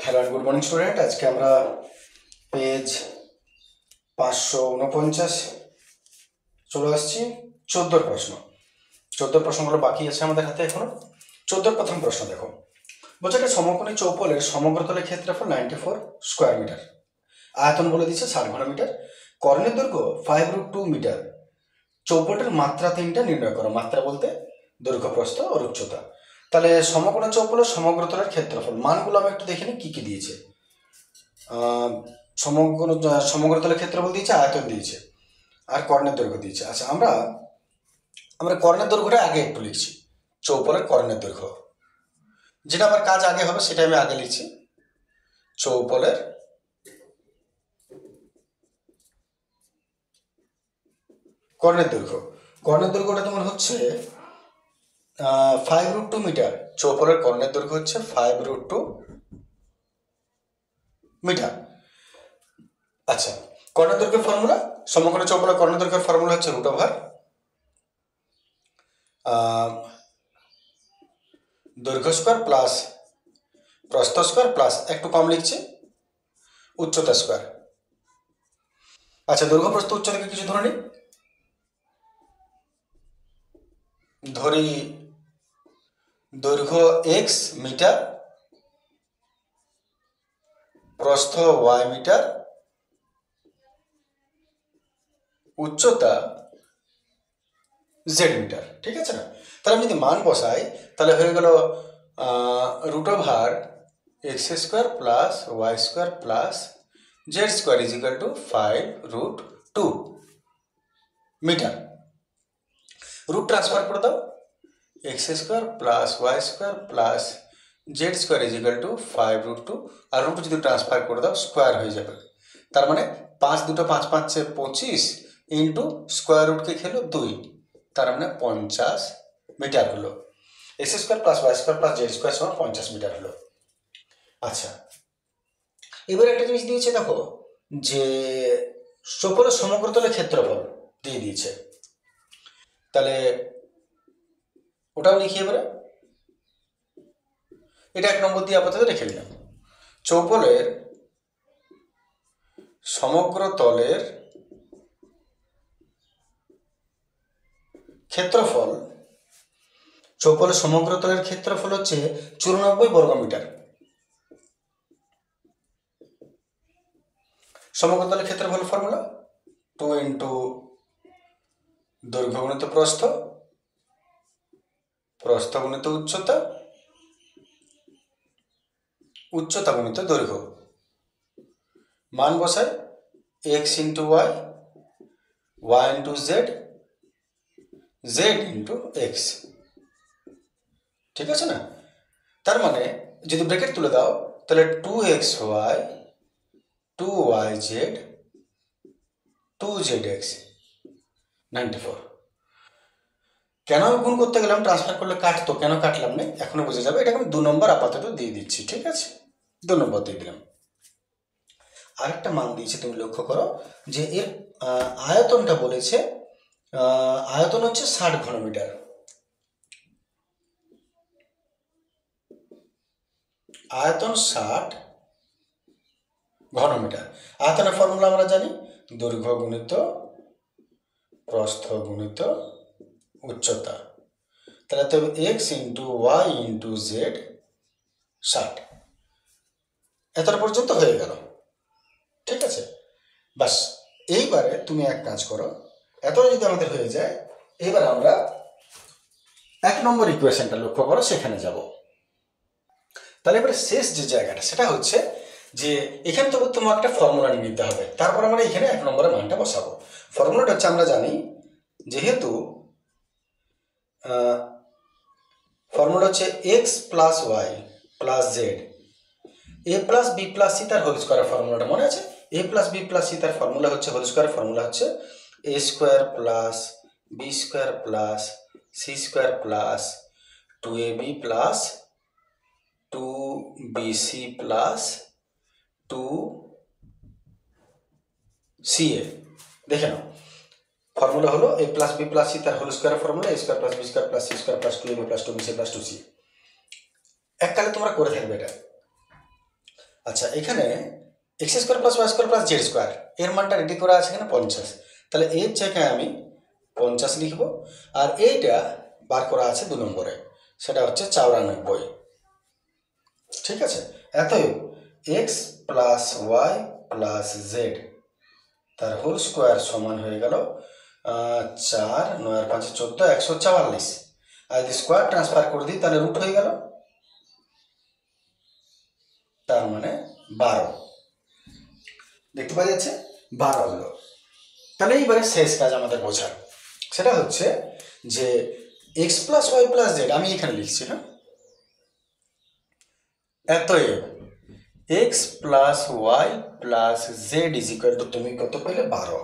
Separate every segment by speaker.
Speaker 1: Hello and good morning student. আজকে আমরা page 549 চলে আসছি। 14 প্রশ্ন। 14 প্রশ্নগুলো বাকি আছে আমাদের হাতে এখনো। 14 প্রথম প্রশ্ন দেখো, বলছে একটা সমকোণী চৌপলের সমগ্রতলের ক্ষেত্রফল 94 স্কোয়ার মিটার, আয়তন বলে দিচ্ছে 60 ঘনমিটার, কর্ণের দৈর্ঘ্য 5√2 মিটার। চৌপলটার মাত্রা 3টা নির্ণয় করো। মাত্রা বলতে দৈর্ঘ্য, প্রস্থ আর উচ্চতা। তাহলে সমকোণী চৌপলের সমগ্রতলের ক্ষেত্রফল মানগুলো আমি একটু দেখে নিই কী কী দিয়েছে। সমগ্রতলের ক্ষেত্রফল দিয়েছে, আয়তন দিয়েছে, আর কর্ণের দৈর্ঘ্য দিয়েছে। আচ্ছা, আমরা কর্ণের দৈর্ঘ্যটা আগে একটু লিখছি। চৌপলের কর্ণের দৈর্ঘ্য, যেটা আমার কাজ আগে হবে সেটা আমি আগে লিখছি। চৌপলের কর্ণের দৈর্ঘ্য, কর্ণের দৈর্ঘ্যটা তোমার হচ্ছে 5√2 মিটার। চৌপলের কর্ণের দৈর্ঘ্য হচ্ছে 5√2 মিটার। আচ্ছা, কর্ণের দৈর্ঘ্যের ফর্মুলা, সমকোণী চৌপলের কর্ণের দৈর্ঘ্যের ফর্মুলা হচ্ছে √ দৈর্ঘ্য স্কোয়ার প্লাস প্রস্থ স্কোয়ার প্লাস একটু কম লিখছি উচ্চতা স্কোয়ার। আচ্ছা, দৈর্ঘ্য প্রস্থ উচ্চতাকে কিছু ধরে নিই। ধরি দৈর্ঘ্য x মিটার, প্রস্থ y মিটার, উচ্চতা z মিটার। ঠিক আছে না? তাহলে আমি যদি মান বসাই তাহলে হয়ে গেল √ x square plus y square plus z square is equal to 5√2 metre. Root transfer করে দাও, x square plus y square plus z square is equal to 5√2, আর রুট যদি ট্রান্সফার করে দাও স্কোয়ার হয়ে যাবে। তার মানে 5 2 5 5 25 ইন্টু স্কোয়ার রুটকে খেলো 2, তার মানে 50 মিটার হলো। x square plus y square plus z square সমান 50 মিটার হলো। আচ্ছা, এবার একটা জিনিস দিয়েছে দেখো, যে চৌপলের সমগ্রতলের ক্ষেত্রফল দিয়ে দিয়েছে। তাহলে ওটাও লিখি এবারে। এটা 1 নম্বর দিয়ে আপাতত রেখে দিলাম। চৌপলের সমগ্রতলের ক্ষেত্রফল, চৌপলের সমগ্রতলের ক্ষেত্রফল হচ্ছে 94 বর্গমিটার। সমগ্রতলের ক্ষেত্রফল ফর্মুলা 2 ইন্টু দৈর্ঘ্য গুণিত প্রস্থ, প্রস্থ গুণিত উচ্চতা, উচ্চতা গুণিত দৈর্ঘ্য। মান বসায় x into Y, y into Z, z into X. ঠিক আছে না? তার মানে যদি ব্র্যাকেট তুলে দাও তাহলে 2xy 2yz 2zx 94। কেন আমি গুণ করতে গেলাম, ট্রান্সফার করলে কাটতো, কেন কাটলাম না এখনো বুঝে যাবে। এটাকে আমি 2 নম্বর আপাতত দিয়ে দিচ্ছি। ঠিক আছে, 2 নম্বর দিয়ে দিলাম। আরেকটা মান দিয়েছে, তুমি লক্ষ্য করো যে এর আয়তনটা বলেছে, আয়তন হচ্ছে 60 ঘনমিটার। আয়তন 60 ঘনমিটার। আয়তনের ফর্মুলা আমরা জানি, দৈর্ঘ্য গুণিত প্রস্থ গুণিত উচ্চতা। তাহলে তো x into Y into Z 60। এতটা পর্যন্ত হয়ে গেল। ঠিক আছে, বাস। এইবারে তুমি এক কাজ করো, এতটা যদি আমাদের হয়ে যায়, এবার আমরা 1 নম্বর ইকুয়েশনটা লক্ষ্য করো, সেখানে যাব। তাহলে এবারে শেষ যে জায়গাটা সেটা হচ্ছে যে এখানে তো তোমার একটা ফর্মুলা নিয়ে নিতে হবে, তারপর আমরা এখানে 1 নম্বরের মানটা বসাবো। ফর্মুলাটা হচ্ছে, আমরা জানি যেহেতু ফর্মুলা হচ্ছে x plus y plus z a plus b plus c তার হোল স্কোয়ারের ফর্মুলাটা মনে আছে? A plus b plus c তার ফর্মুলা হচ্ছে, হোল স্কোয়ারের ফর্মুলা হচ্ছে a square plus b square plus c square plus 2ab plus 2bc plus 2ca। দেখে নাও, ফর্মুলা হলো a plus b plus c তার হোল স্কোয়ারের formula a square plus b square plus c square plus 2ab plus 2bc plus 2ca। এককালে তোমরা করে থাকবে এটা। আচ্ছা, এখানে X square plus Y square plus Z square এর মানটা রেডি করা আছে এখানে 50, তাহলে এর জায়গায় আমি 50 লিখব। আর এইটা বার করা আছে 2 নম্বরে, সেটা হচ্ছে 94। ঠিক আছে, এতএব x plus y plus z তার হোল স্কোয়ার সমান হয়ে গেল 4, 9 আর 5 14, 144। আর যদি স্কোয়ার ট্রান্সফার করে দিই তাহলে রুট হয়ে গেল, তার মানে 12। দেখতে পাওয়া যাচ্ছে 12 হলো। তাহলে এইবারে শেষ কাজ আমাদের বোঝার, সেটা হচ্ছে যে x plus y plus z, আমি এখানে লিখছি, হ্যাঁ, এতএব x plus y plus z is equal to, তুমি কত পেলে 12।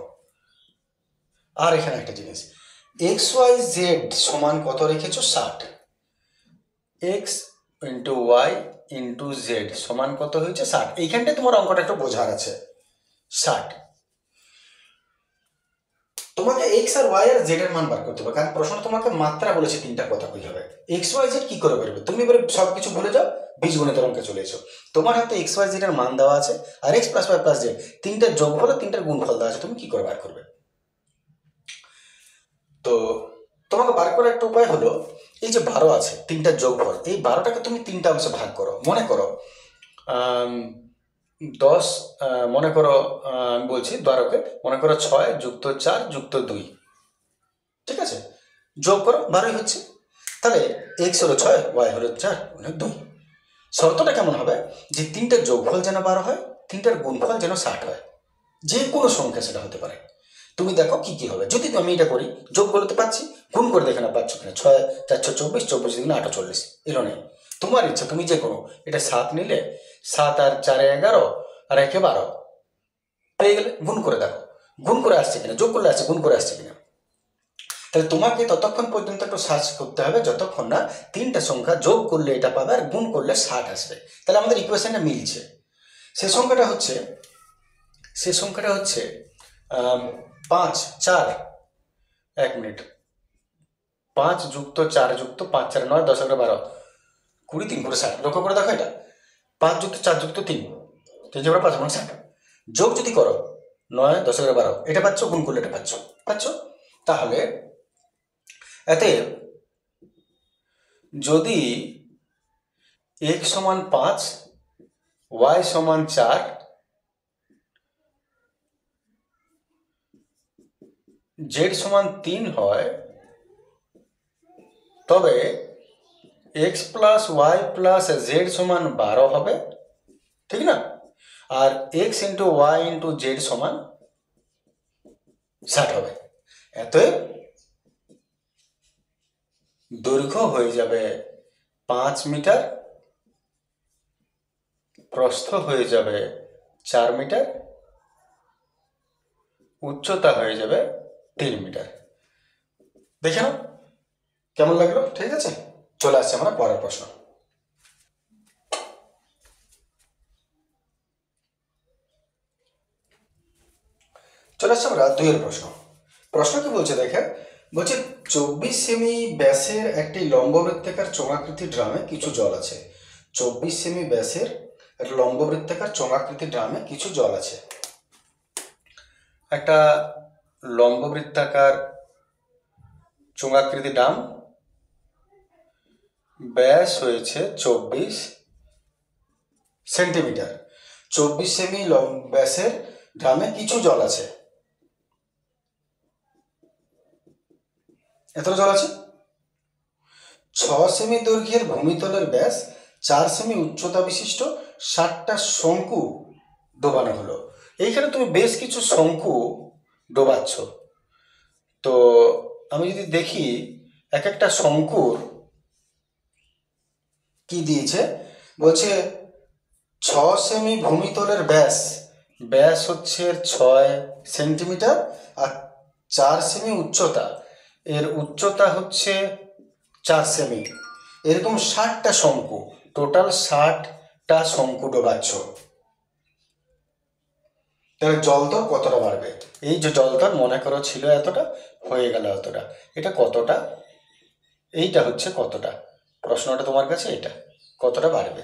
Speaker 1: আর এখানে একটা জিনিস, এক্স ওয়াই জেড সমান কত রেখেছো 60, X into Y into Z সমান কত হয়েছে 60। এইখানটায় তোমার অঙ্কটা একটু বোঝার আছে। 60 তোমাকে এক্স আর ওয়াই আর জেড এর মান বার করতে হবে, কারণ প্রশ্ন তোমাকে মাত্রা বলেছে 3টা কথা কই হবে। এক্স ওয়াই জেড কি করে বেরোবে, তুমি এবারে সব কিছু ভুলে যাও, বীজগণিতের অঙ্কে চলে এসো। তোমার হাতে এক্স ওয়াই জেড এর মান দেওয়া আছে, আর x plus y plus z 3টার যোগফল আর 3টার গুণফল দেওয়া আছে, তুমি কি করে বার করবে? তো তোমাকে বার করার একটা উপায় হলো, এই যে 12 আছে 3টার যোগফল, এই 12টাকে তুমি 3টা অংশে ভাগ করো। মনে করো 10, মনে করো আমি বলছি 12কে, মনে করো 6 যুক্ত 4 যুক্ত 2, ঠিক আছে, যোগ করো 12ই হচ্ছে। তাহলে এক্স হলো 6, ওয়াই হলো 4, মানে 2। শর্তটা কেমন হবে, যে 3টার যোগফল যেন 12 হয়, 3টার গুণফল যেন 60 হয়, যে কোনো সংখ্যা সেটা হতে পারে। তুমি দেখো কি কি হবে, যদি আমি এটা করি, যোগ করতে পারছি, গুণ করে দেখে না পাচ্ছ কিনা, 6 4 24, 24 দুগুণে 48, এলো নেই। তোমার ইচ্ছা, তুমি যে কোনো, এটা 7 নিলে, 7 আর 4 11 আর 1 12 পেয়ে গেলে, গুণ করে দেখো, গুণ করে আসছে কিনা, যোগ করলে আসছে, গুণ করে আসছে কিনা। তাহলে তোমাকে ততক্ষণ পর্যন্ত একটু সার্চ করতে হবে যতক্ষণ না 3টা সংখ্যা যোগ করলে এটা পাবে আর গুণ করলে 60 আসবে। তাহলে আমাদের ইকুয়েশনটা মিলছে। সে সংখ্যাটা হচ্ছে 5 4, 1 মিনিট, 5 যুক্ত 4 যুক্ত 5 4 9 10 11 12 20 3 করে 60। লক্ষ্য করে দেখো, এটা 5 যুক্ত 4 যুক্ত 3, 3 যুক্ত 5 মানে 60। যোগ যদি করো 9 10 11 12, এটা পাচ্ছ, গুণ করলে এটা পাচ্ছ। তাহলে এতে যদি x সমান 5, y সমান 4, z সমান 3 হয়, তবে x plus y plus z সমান 12 হবে, ঠিক না? আর x into Y into Z সমান 60 হবে। অতএব দৈর্ঘ্য হয়ে যাবে 5 মিটার, প্রস্থ হয়ে যাবে 4 মিটার, উচ্চতা হয়ে যাবে 3 মিটার। দেখে নাও কেমন লাগলো। ঠিক আছে, চলে আসছে আমরা পরের প্রশ্ন। চলে আসছে আমরা 2 প্রশ্ন কি বলছে দেখে, বলছে 24 সেমি ব্যাসের একটি লম্ববৃত্তাকার চোঙাকৃতি ড্রামে কিছু জল আছে। 24 সেমি ব্যাসের একটা লম্ববৃত্তাকার চোঙাকৃতি ড্রামে কিছু জল আছে। একটা লম্ববৃত্তাকার চোঙাকৃতি ড্রাম, ব্যাস হয়েছে 24 সেন্টিমিটার। 24 সেমি ব্যাসের ড্রামে কিছু জল আছে। এতটা জল আছে। 6 সেমি দৈর্ঘ্যের ভূমিতলের ব্যাস 4 সেমি উচ্চতা বিশিষ্ট 60টা শঙ্কু ডোবানো হলো। এইখানে তুমি বেশ কিছু শঙ্কু ডোবাচ্ছ। তো আমি যদি দেখি এক একটা শঙ্কুর কি দিয়েছে, বলছে 6 সেমি ভূমিতলের ব্যাস হচ্ছে 6 সেন্টিমিটার, আর 4 সেমি উচ্চতা, এর উচ্চতা হচ্ছে 4 সেমি। এরকম 60টা শঙ্কু, টোটাল 60টা শঙ্কু ডোবাচ্ছ। তাহলে জলতল কতটা বাড়বে? এই যে জলতল মনে করো ছিল এতটা, হয়ে গেল এতটা, এটা কতটা, এইটা হচ্ছে কতটা। প্রশ্নটা তোমার কাছে এটা কতটা বাড়বে।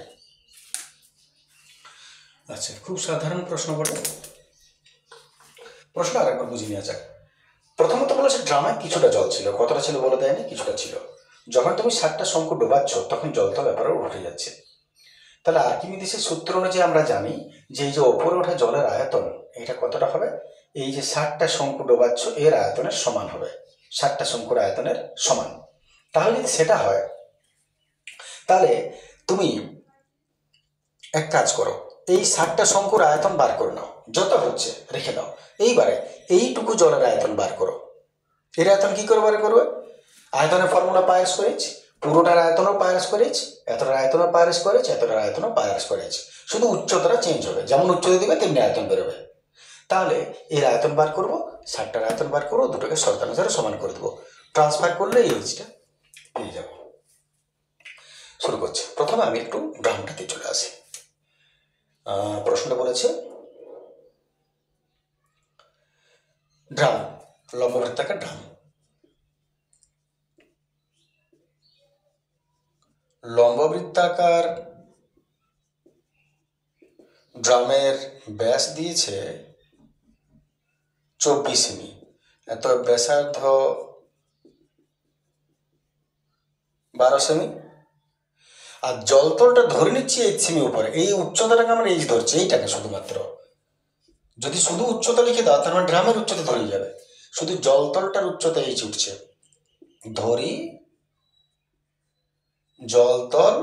Speaker 1: আচ্ছা, খুব সাধারণ প্রশ্ন বটে। প্রশ্ন আরেকবার বুঝে নেওয়া যাক। প্রথমত বলেছে ড্রামে কিছুটা জল ছিল, কতটা ছিল বলে দেয়নি, কিছুটা ছিল। যখন তুমি 60টা শঙ্কু ডোবাচ্ছ তখন জলটা ব্যাপারে উঠে যাচ্ছে। তাহলে আর্কিমিডিসের সূত্র অনুযায়ী আমরা জানি যে এই যে ওপরে ওঠা জলের আয়তন এটা কতটা হবে, এই যে 60টা শঙ্কু ডোবাচ্ছ এর আয়তনের সমান হবে, 60টা শঙ্কুর আয়তনের সমান। তাহলে যদি সেটা হয় তাহলে তুমি এক কাজ করো, এই 60টা শঙ্কুর আয়তন বার করে নাও, যত হচ্ছে রেখে দাও। এইবারে এইটুকু জলের আয়তন বার করো। এর আয়তন কি করে বার করবে? আয়তনের ফর্মুলা পাই স্কোয়ার এইচ, পুরোটার আয়তনও পাই স্কোয়ার এইচ, এতটার আয়তনও পাই স্কোয়ার এইচ, এতটার আয়তনও পাই স্কোয়ার এইচ। শুধু উচ্চতাটা চেঞ্জ হবে, যেমন উচ্চতা দিবে তেমনি আয়তন বেরোবে। তাহলে এর আয়তন বার করবো, 60টার আয়তন বার করবো, দুটোকে শর্তানুসারে সমান করে দেবো, ট্রান্সফার করলে এই এইচটা পেয়ে যাবো। শুরু করছি। প্রথমে আমি একটু ড্রামটাতে চলে আসি। প্রশ্নটা বলেছে ড্রাম, লম্ববৃত্তাকার ড্রাম। লম্ববৃত্তাকার ড্রামের ব্যাস দিয়েছে 24 সেমি। এত ব্যাসার্ধ 12 সেমি, আর জলতলটা ধরে নিচ্ছি 8 সেমি উপরে। এই উচ্চতাটাকে আমরা এইচ ধরছি, এইটাকে শুধুমাত্র। যদি শুধু উচ্চতা লিখে দাও তার মানে ড্রামের উচ্চতা ধরে যাবে, শুধু জলতলটার উচ্চতা এইচ উঠছে। ধরি জলতল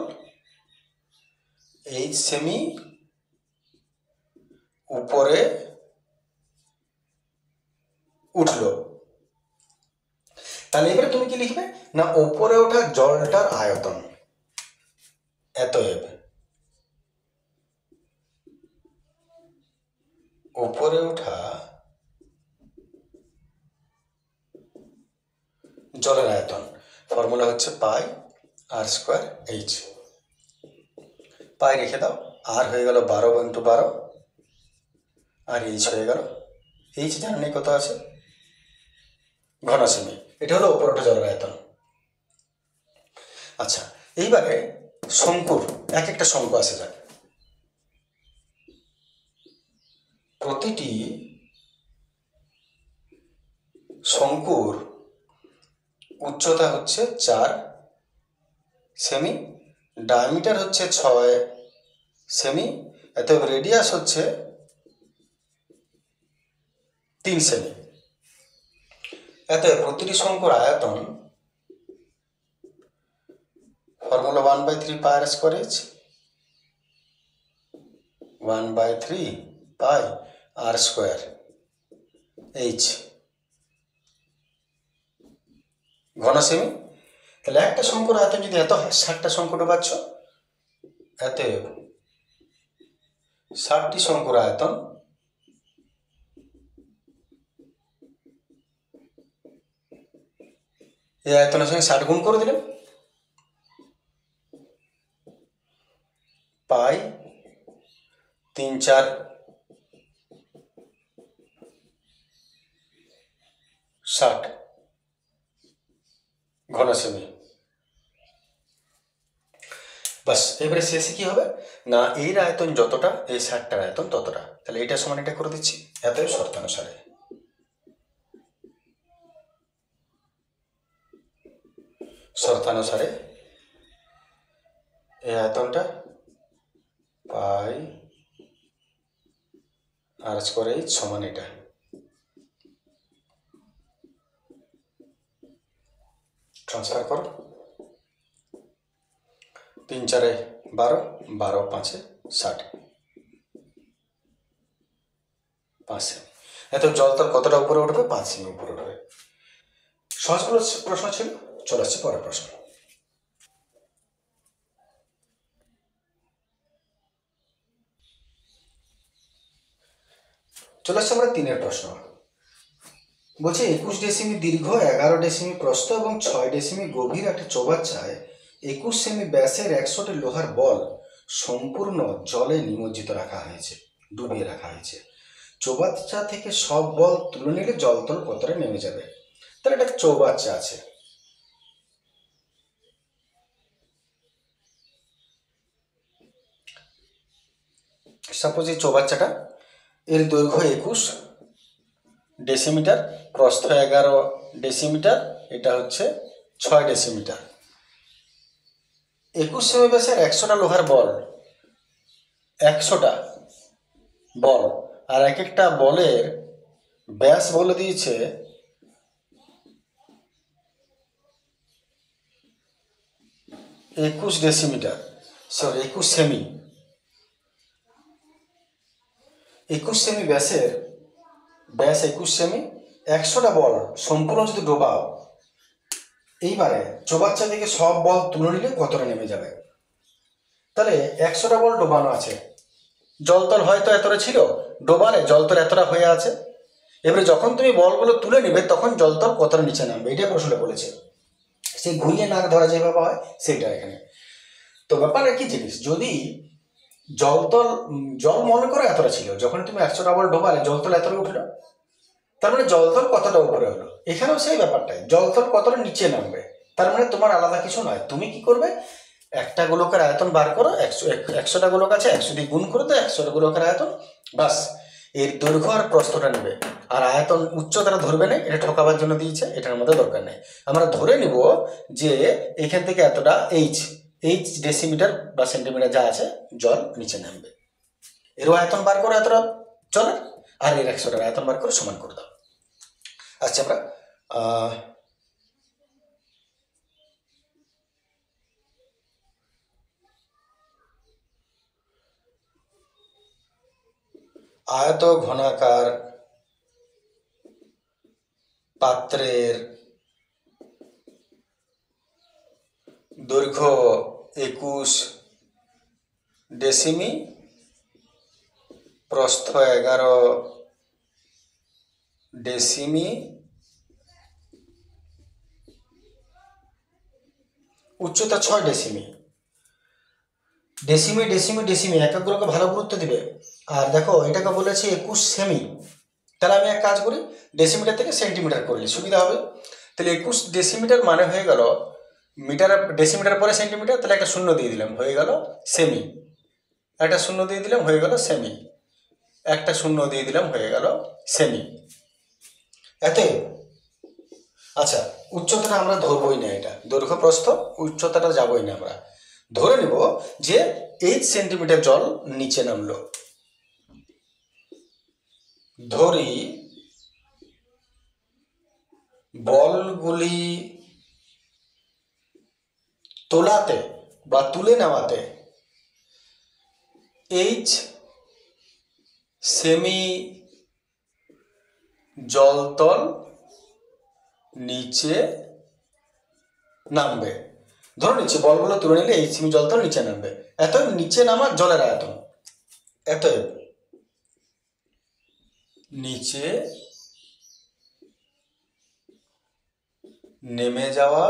Speaker 1: 8 সেমি উপরে উঠলো। তাহলে এবারে তুমি কি লিখবে না, ওপরে ওঠা জলটার আয়তন এতএব ওপরে ওঠা জলের আয়তন। ফর্মুলা হচ্ছে পাই আর স্কোয়ার এইচ। পাই রেখে দাও, আর হয়ে গেল 12 × 12, আর এইচ হয়ে গেল, এইচ জানা নেই কত আছে, ঘন সেমি। এটা হলো ওপরে ওঠা জলের আয়তন। আচ্ছা, এইবারে শঙ্কুর এক একটা শঙ্কু আসে যাক। প্রতিটি শঙ্কুর উচ্চতা হচ্ছে 4 সেমি, ডায়ামিটার হচ্ছে 6 সেমি, অতএব রেডিয়াস হচ্ছে 3 সেমি। অতএব প্রতিটি শঙ্কুর আয়তন ফর্মুলা 1/3 পাই আর স্কোয়ার এইচ, 1/3 পাই আর স্কোয়ার এইচ ঘন সেমি। তাহলে একটা শঙ্কুর আয়তন যদি এত হয়, 60টা শঙ্কু ডোবাচ্ছ, অতএব 60টি শঙ্কুর আয়তন এই আয়তনের সঙ্গে 60 গুণ করে দিলাম, পাই 3 4 60 ঘন সেমি। বাস, এবারে শেষে কি হবে না, এর আয়তন যতটা এই 60টার আয়তন ততটা। তাহলে এটা সমান এটা করে দিচ্ছি, এতএব শর্তানুসারে এই আয়তনটা পাই আর স্কোয়ার এইচ সমান এটা। ট্রান্সফার করো, 3 4 12, 12 5 60, 5 সেমি। এত জলতল কতটা উপরে উঠবে? 5 সেমি উপরে উঠবে। সহজ প্রশ্ন ছিল। চলে আসছে পরের প্রশ্ন। চলে আসছে আমরা 3-এর প্রশ্ন। বলছে 21 ডেসিমি দীর্ঘ, 11 ডেসিমি প্রস্থ এবং 6 ডেসিমি গভীর একটা চৌবাচ্চায় 21 সেমি ব্যাসের 100টি লোহার বল সম্পূর্ণ জলে নিমজ্জিত রাখা হয়েছে, ডুবিয়ে রাখা হয়েছে। চৌবাচ্চা থেকে সব বল তুলে নিলে জলতল কতটা নেমে যাবে? তাহলে একটা চৌবাচ্চা আছে, সাপোজ এই চৌবাচ্চাটা, এর দৈর্ঘ্য 21 ডেসিমিটার, প্রস্থ 11 ডেসিমিটার, এটা হচ্ছে 6 ডেসিমিটার। 21 সেমি ব্যাসের 100টা লোহার বল, 100টা বল, আর এক একটা বলের ব্যাস বলে দিয়েছে 21 ডেসিমিটার, সরি 21 সেমি। 21 সেমি ব্যাসের ব্যাস 21 সেমি, 100টা বল সম্পূর্ণ যদি ডোবাও, এইবারে চৌবাচ্চা থেকে সব বল তুলে নিলে কতটা নেমে যাবে? তাহলে 100টা বল ডোবানো আছে, জলতল হয়তো এতটা ছিল, ডোবালে জলতল এতটা হয়ে আছে। এবারে যখন তুমি বলগুলো তুলে নেবে তখন জলতল কতটা নিচে নামবে, এটাই প্রশ্নে বলেছে। সেই ঘুরিয়ে নাক ধরা যেভাবে হয় সেইটা এখানে। তো ব্যাপারটা কি জিনিস, যদি জল মনে করো এতটা ছিল, যখন তুমি 100টা বল ডোবালে জলতল এতটা উঠলো, তার মানে জলতল কতটা উপরে হলো। এখানেও সেই ব্যাপারটাই, জলতল কতটা নিচে নামবে। তার মানে তোমার আলাদা কিছু নয়, তুমি কি করবে, একটা গোলকের আয়তন বার করো, 100টা গোলক আছে, 100 দিয়ে গুণ করে দাও 100টা গোলকের আয়তন, বাস এর দৈর্ঘ্য আর প্রস্থটা নেবে, আর আয়তন উচ্চতাটা ধরবে না, এটা ঠকাবার জন্য দিয়েছে, এটার মধ্যে দরকার নেই। আমরা ধরে নিব যে এখান থেকে এতটা এইচ ডেসিমিটার বা সেন্টিমিটার যা আছে জল নিচে নামবে। এরও আয়তন বার করে এতটা জলের, আর এর 100টার আয়তন বার করে সমান করে দাও। আচ্ছা, আমরা আয়ত ঘনাকার পাত্রের দৈর্ঘ্য 21 ডেসিমি, প্রস্থ 11 ডেসিমি, উচ্চতা 6 ডেসিমি। ডেসিমি ডেসিমি ডেসিমি এককগুলোকে ভালো গুরুত্ব দিবে। আর দেখো এটাকে বলেছে 21 সেমি, তাহলে আমি এক কাজ করি, ডেসিমিটার থেকে সেন্টিমিটার করলে সুবিধা হবে। তাহলে 21 ডেসিমিটার মানে হয়ে গেল মিটার, ডেসিমিটার পরে সেন্টিমিটার, তাহলে একটা শূন্য দিয়ে দিলাম হয়ে গেল সেমি, একটা শূন্য দিয়ে দিলাম হয়ে গেল সেমি, একটা শূন্য দিয়ে দিলাম হয়ে গেল সেমি। এতে আচ্ছা, উচ্চতাটা আমরা ধরবই না, এটা দৈর্ঘ্য প্রস্থ উচ্চতাটা যাবই না, আমরা ধরে নেব যে 8 সেন্টিমিটার জল নিচে নামলো। ধরি বলগুলি তোলাতে বা তুলে নেওয়াতে এইচ সেমি জলতল নিচে নামবে। ধরে নিচ্ছি বলগুলো তুলে নিলে এইচ সেমি জলতল নিচে নামবে, এত নিচে নামার জলের আয়তন, এত নিচে নেমে যাওয়া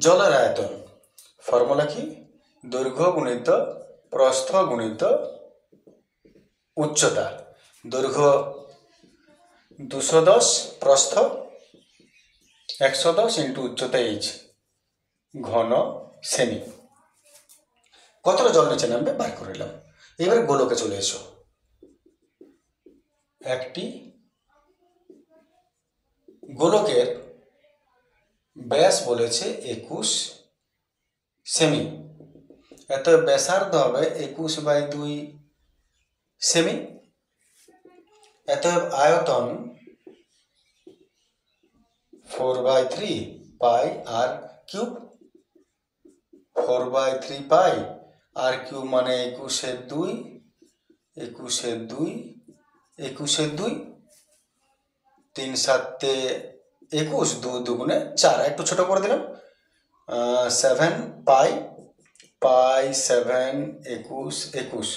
Speaker 1: জলের আয়তন। ফর্মুলা কি, দৈর্ঘ্য গুণিত প্রস্থ গুণিত উচ্চতা। দৈর্ঘ্য 210, প্রস্থ 110 ইন্টু উচ্চতা এইচ ঘন সেমি। কতটা জল নিচে নামবে বার করে নিলাম। এবারে গোলকে চলে এসো, একটি গোলকের ব্যাস বলেছে 21 সেমি, এত ব্যাসার্ধ হবে 21/2 সেমি, এত আয়তন 4/3 পাই আর কিউব, 4/3 পাই আর কিউব মানে 21/2, 21/2, 21/2, 3 7 21, 2 2 4, একটু ছোট করে দিলাম, 7 পাই 7 21 21,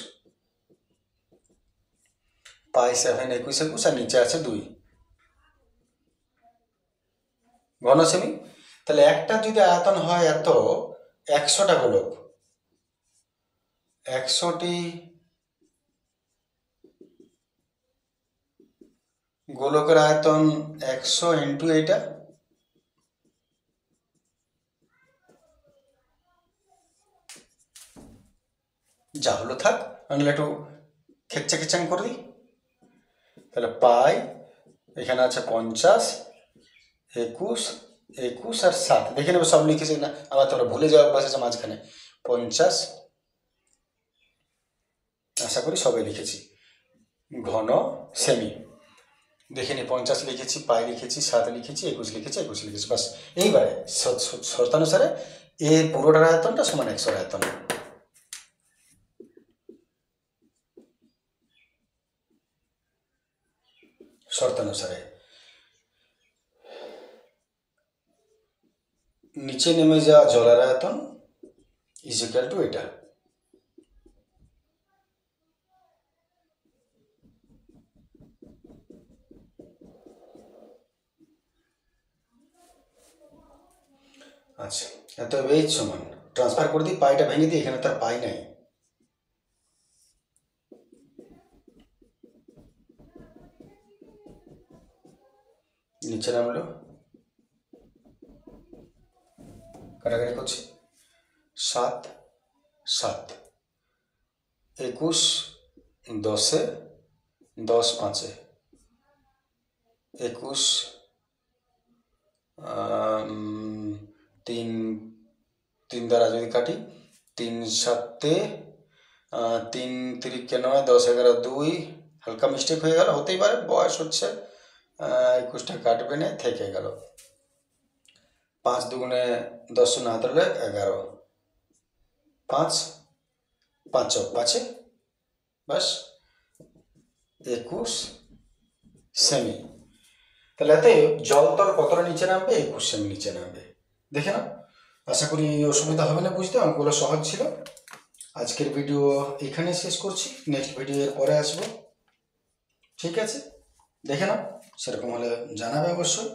Speaker 1: পাই 7 21 21, আর নিচে আছে 2 ঘন সেমি। তাহলে একটা যদি আয়তন হয় এত, 100টা গোলক, 100টি গোলকের আয়তন 100 ইন্টু এইটা, যা হলো থাক, আমি একটু খেচ্চা খেচাং করে দিই। তাহলে পাই এখানে আছে 50, 21, 21 আর 7, দেখে নেবে সব লিখেছি না, আবার তোমরা ভুলে যাওয়া বসেছে মাঝখানে। 50, আশা করি সবাই লিখেছি, ঘন সেমি। দেখে নি 50 লিখেছি, পাই লিখেছি, 7 লিখেছি, 21 লিখেছি, 21 লিখেছি, বাস। এইবারে শর্তানুসারে এ পুরোটার আয়তনটা সমান 100 আয়তন। শর্তানুসারে নিচে নেমে যাওয়া জলের আয়তন ইজ ইকুয়াল টু এটা। আচ্ছা, এত এইচ সমান ট্রান্সফার করে দিই, পাইটা ভেঙে দিই, এখানে তার পাই নাই। নিচে নামলো, কাটাকাটি করছি, 7, 7, 21, 10, 10, 5, 21, 3 দ্বারা যদি কাটি, 3 7, 3 3 9, 10 11 2, হালকা মিস্টেক হয়ে গেল, হতেই পারে, বয়স হচ্ছে। 21টা কাটবে না, থেকে গেল। 5 দুগুণে 10 না ধরলে 11, 5 5 5, বাস 21 সেমি। তাহলে এতে জলতল কতটা নিচে নামবে? 21 সেমি নিচে নামবে। দেখে নাও, আশা করি অসুবিধা হবে না বুঝতে, অঙ্কগুলো সহজ ছিল। আজকের ভিডিও এখানে শেষ করছি, নেক্সট ভিডিও এর পরে আসবো। ঠিক আছে, দেখে নাও, সেরকম হলে জানাবে অবশ্যই।